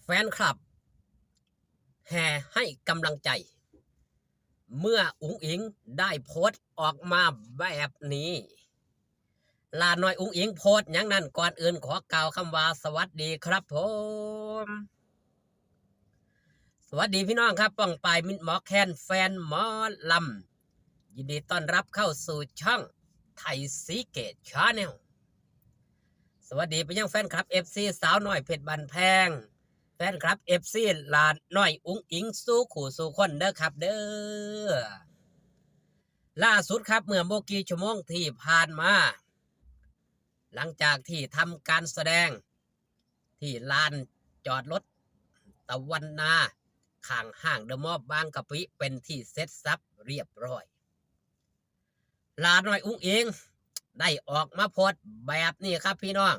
ฟนคลับแห่ให้กำลังใจเมื่ออุ๋งอิงได้โพสต์ออกมาแบบนี้ลาหน่อยอุ๋งอิงโพสต์อย่างนั้นก่อนอื่นขอกล่าวคำว่าสวัสดีครับผมสวัสดีพี่น้องครับป้องปายมิตรหมอแคนแฟนหมอลำยินดีต้อนรับเข้าสู่ช่องไทยสีเกตชาแนลสวัสดีไปยังแฟนคลับ FC สาวน้อยเพชรบันแพงแฟนคลับ FC ลาน้อยอุ๋งอิงสู้ขู่สู้คนเด้อครับเด้อล่าสุดครับเมื่อโมกี่ชั่วโมงที่ผ่านมาหลังจากที่ทำการแสดงที่ลานจอดรถตะวันนาข้างห้างเดอะมอลล์บางกะปิเป็นที่เสร็จสับเรียบร้อยลาน้อยอุ๋งอิงได้ออกมาโพสต์แบบนี้ครับพี่น้อง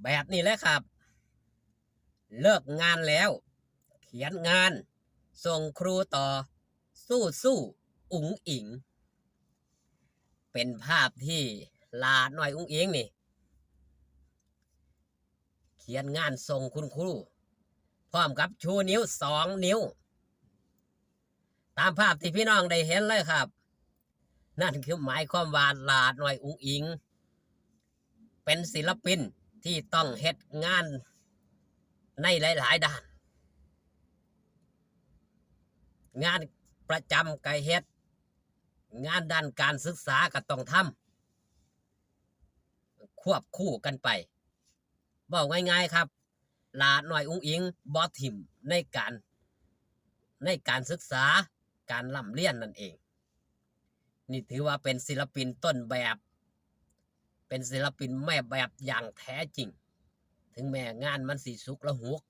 แบบนี้เลยครับเลิกงานแล้วเขียนงานส่งครูต่อสู้อุ๋งอิงเป็นภาพที่ลาหน่อยอุ๋งอิงนี่เขียนงานส่งคุณครูพร้อมกับชูนิ้ว2 นิ้วตามภาพที่พี่น้องได้เห็นเลยครับนั่นคือหมายความว่าลาหน่อยอุ๋งอิงเป็นศิลปินที่ต้องเฮ็ดงานในหลายๆด้านงานประจำก็เฮ็ดงานด้านการศึกษาก็ต้องทำควบคู่กันไปบอกง่ายๆครับลาหน่อยอุ๋งอิงบ่ถิ่มในการศึกษาการร่ำเรียนนั่นเองนี่ถือว่าเป็นศิลปินต้นแบบเป็นศิลปินแม่แบบอย่างแท้จริงถึงแม้งานมันสิสุกละหุก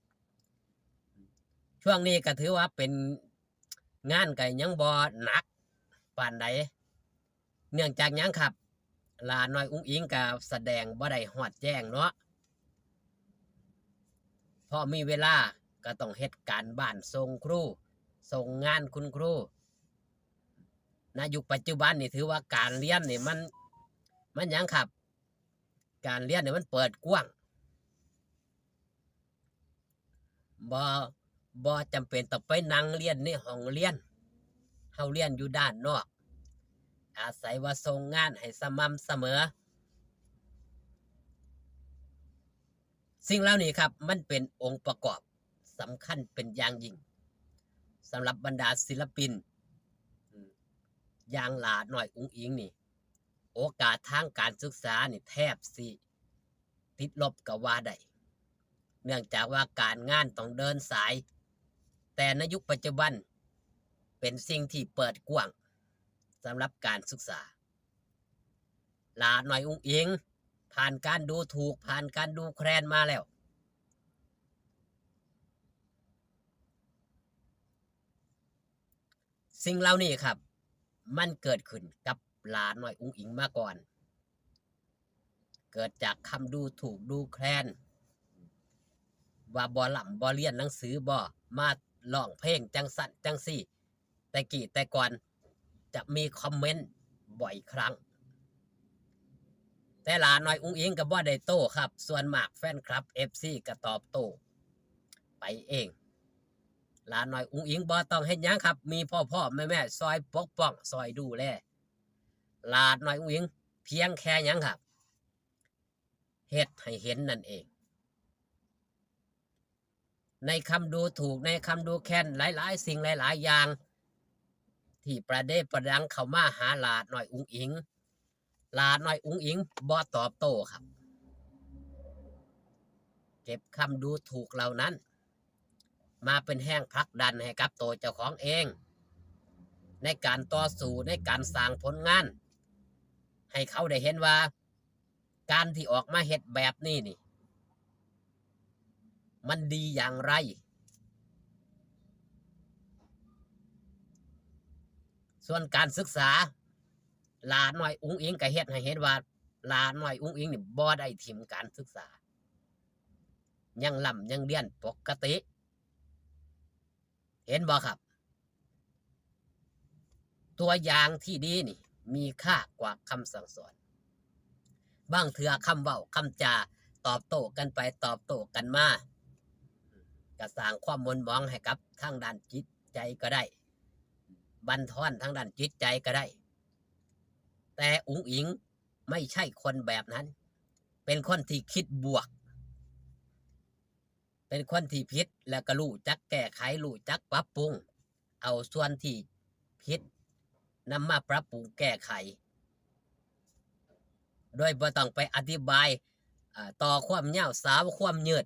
ช่วงนี้ก็ถือว่าเป็นงานก็ยังบ่หนักปานใดเนื่องจากยังครับลาน้อยอุ๋งอิงก็แสดงบ่ได้ฮอดแจ้งเนาะพอมีเวลาก็ต้องเฮ็ดการบ้านส่งครูส่งงานคุณครูในยุคปัจจุบันนี่ถือว่าการเรียนนี่มันยังครับการเรียนนี่มันเปิดกว้างบ่จำเป็นต้องไปนั่งเรียนในห้องเรียนเฮาเรียนอยู่ด้านนอกอาศัยว่าส่งงานให้สม่ำเสมอสิ่งเหล่านี้ครับมันเป็นองค์ประกอบสำคัญเป็นอย่างยิ่งสำหรับบรรดาศิลปินอย่างลาหน่อยอุ๋งอิงนี่โอกาสทางการศึกษานี่แทบสิติดลบก็ว่าได้เนื่องจากว่าการงานต้องเดินสายแต่ในยุคปัจจุบันเป็นสิ่งที่เปิดกว้างสำหรับการศึกษาลาหน่อยอุ๋งอิงผ่านการดูถูกผ่านการดูแคลนมาแล้วสิ่งเหล่านี้ครับมันเกิดขึ้นกับลาหน่อยอุ๋งอิงมาก่อนเกิดจากคำดูถูกดูแคลนว่าบ่ล่ำบ่เรียนหนังสือบ่มาร้องเพลงจังสั่นจังสี่แต่กี่แต่ก่อนจะมีคอมเมนต์บ่อยครั้งแต่ลาหน่อยอุ๋งอิงก็บ่ได้โต้ครับส่วนมากแฟนคลับ FC ก็ตอบโต้ไปเองลาหน่อยอุ๋งอิงบ่ต้องเฮ็ดหยังครับมีพ่อแม่ซอยปกป้องซอยดูแลลาหน่อยอุ๋งอิงเพียงแค่หยังครับเฮ็ดให้เห็นนั่นเองในคำดูถูกในคำดูแคลนหลายๆสิ่งหลายๆอย่างที่ประเดประดังเข้ามาหาลาหน่อยอุ๋งอิงลาหน่อยอุ๋งอิงบ่ตอบโต้ครับเก็บคำดูถูกเหล่านั้นมาเป็นแห้งผลักดันให้กับตัวเจ้าของเองในการต่อสู้ในการสร้างผลงานให้เขาได้เห็นว่าการที่ออกมาเฮ็ดแบบนี้นี่มันดีอย่างไรส่วนการศึกษาลาหน่อยอุ๋งอิงก็เฮ็ดให้เห็นว่าลาหน่อยอุ๋งอิงนี่บ่ได้ทิ่มการศึกษายังล่ำยังเรียนปกติเห็นบ่ครับตัวอย่างที่ดีนี่มีค่ากว่าคำสั่งสอน บางเถื่อคำเว้าคำจาตอบโต้กันไปตอบโต้กันมาก็สร้างความมนมองให้กับทางด้านจิตใจก็ได้บั่นทอนทางด้านจิตใจก็ได้แต่อุ๋งอิงไม่ใช่คนแบบนั้นเป็นคนที่คิดบวกเป็นคนที่ผิดแล้วก็รู้จักแก้ไขรู้จักปรับปรุงเอาส่วนที่ผิดนำมาปรับปรุงแก้ไขโดยบ่ต้องไปอธิบายต่อความยาวสาวความยืด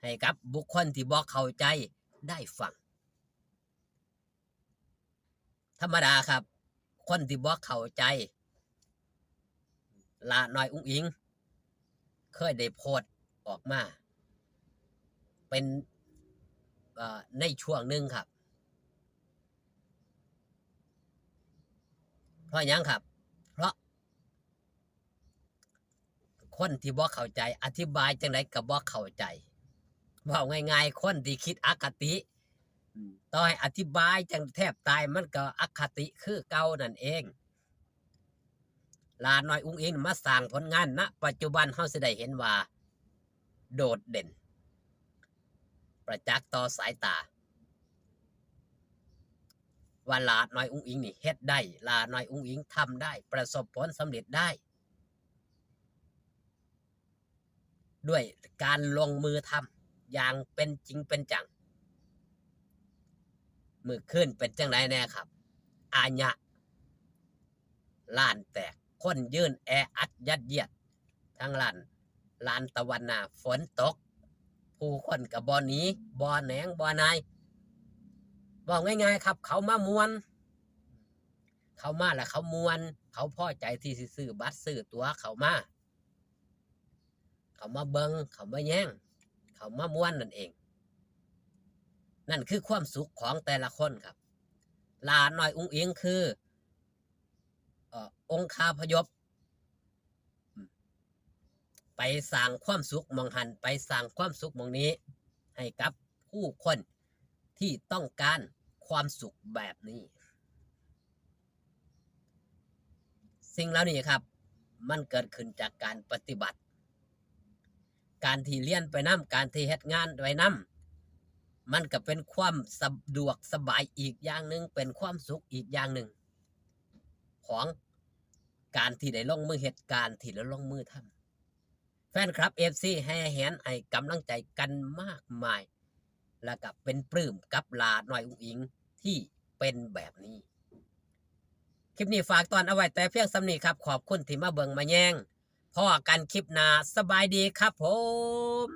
ให้กับบุคคลที่บ่เข้าใจได้ฟังธรรมดาครับคนที่บ่เข้าใจลาน้อยอุ๋งอิงเคยได้โพสต์ออกมาเป็นในช่วงหนึ่งครับเพราะยังครับเพราะคนที่บ่เข้าใจอธิบายจังไดก็บ่เข้าใจว่าง่ายๆคนที่คิดอคติต่อให้อธิบายจังแทบตายมันก็อคติคือเก่านั่นเองลาน้อยอุ๋งอิงมาสร้างผลงานณปัจจุบันเฮาสิได้เห็นว่าโดดเด่นประจักษ์ต่อสายตาว่าลาน้อยอุ๋งอิงนี่เฮ็ดได้ลาน้อยอุ๋งอิงทำได้ประสบผลสำเร็จได้ด้วยการลงมือทำอย่างเป็นจริงเป็นจังมือขึ้นเป็นจังไรแน่ครับอาญะล้านแตกคนยื่นแออัดยัดเยียดทั้งลานตะวันนาฝนตกผู้คนกับบ่อนี้บ่อแหนงบ่อนายบอกง่ายๆครับเขามามวนเขามาแล้วเขามวนเขาพอใจที่ซื้อบัตรซื้อตั๋วเขามาเบิงเขามาแย่งเขามามวนนั่นเองนั่นคือความสุขของแต่ละคนครับลาน้อยอุ๋งอิงคือองคาพยพไปสร้างความสุขมองหันไปสร้างความสุขมองนี้ให้กับผู้คนที่ต้องการความสุขแบบนี้สิ่งเหล่านี้ครับมันเกิดขึ้นจากการปฏิบัติการที่เรียนไปนำการที่เฮ็ดงานไปนำมันก็เป็นความสะดวกสบายอีกอย่างหนึ่งเป็นความสุขอีกอย่างหนึ่งของการที่ได้ลงมือเหตุการณ์ที่ได้ลงมือทำแฟนคลับ FC แห่แหนให้กำลังใจกันมากมายแล้วก็เป็นปลื้มกับลาน้อยอุ๋งอิงที่เป็นแบบนี้คลิปนี้ฝากตอนเอาไว้แต่เพียงสำนีครับขอบคุณที่มาเบิ่งมาแย่งพอกันคลิปหน้าสบายดีครับผม